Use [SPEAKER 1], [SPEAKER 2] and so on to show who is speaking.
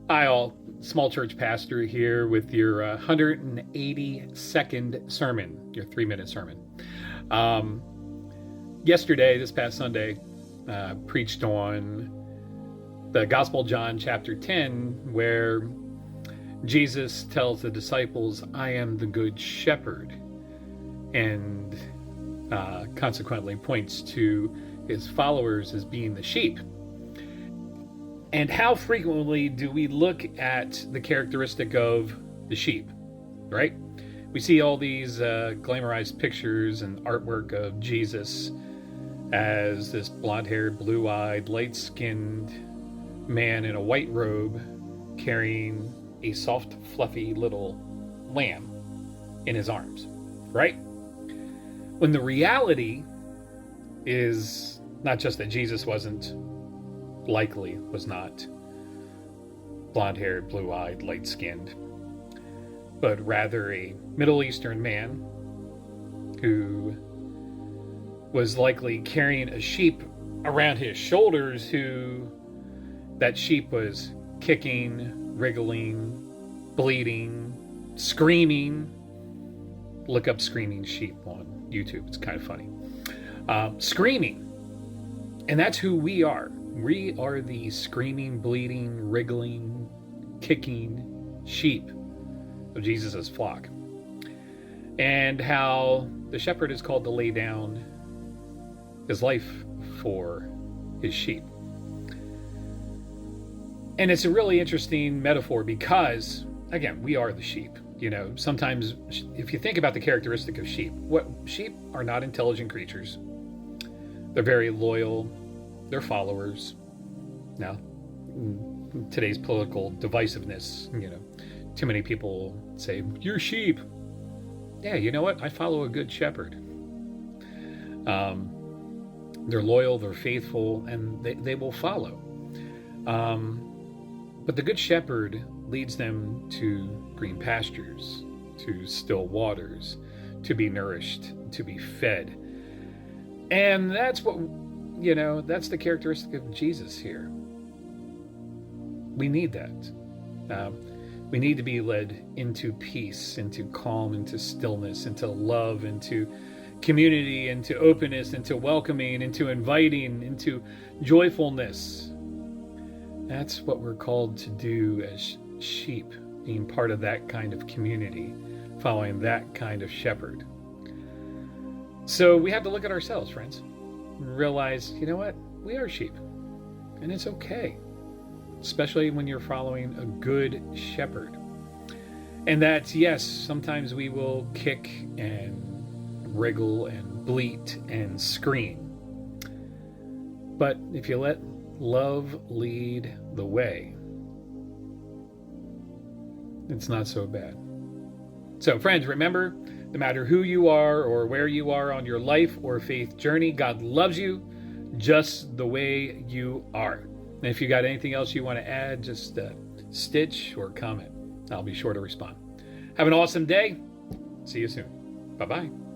[SPEAKER 1] Hi, all. Small church pastor here with your 182nd sermon, your 3-minute sermon. Yesterday, this past Sunday, preached on the Gospel of John, chapter 10, where Jesus tells the disciples, I am the good shepherd, and consequently points to his followers as being the sheep. And how frequently do we look at the characteristic of the sheep, right? We see all these glamorized pictures and artwork of Jesus as this blonde-haired, blue-eyed, light-skinned man in a white robe carrying a soft, fluffy little lamb in his arms, right? When the reality is not just that Jesus was not blonde-haired, blue-eyed, light-skinned, but rather a Middle Eastern man who was likely carrying a sheep around his shoulders, who that sheep was kicking, wriggling, bleeding, screaming. Look up screaming sheep on YouTube. It's kind of funny. Screaming. And that's who we are. We are the screaming, bleeding, wriggling, kicking sheep of Jesus' flock. And how the shepherd is called to lay down his life for his sheep. And it's a really interesting metaphor because, again, we are the sheep. You know, sometimes if you think about the characteristic of sheep, sheep are not intelligent creatures. They're very loyal. They're followers. Now, today's political divisiveness, too many people say, you're sheep. Yeah, you know what? I follow a good shepherd. They're loyal, they're faithful, and they will follow. But the good shepherd leads them to green pastures, to still waters, to be nourished, to be fed. And that's that's the characteristic of Jesus here. We need that. We need to be led into peace, into calm, into stillness, into love, into community, into openness, into welcoming, into inviting, into joyfulness. That's what we're called to do as sheep, being part of that kind of community, following that kind of shepherd. So we have to look at ourselves, friends, and realize, you know what? We are sheep, and it's okay, especially when you're following a good shepherd. And that, yes, sometimes we will kick and wriggle and bleat and scream. But if you let love lead the way, it's not so bad. So, friends, remember, no matter who you are or where you are on your life or faith journey, God loves you just the way you are. And if you got anything else you want to add, just stitch or comment. I'll be sure to respond. Have an awesome day. See you soon. Bye-bye.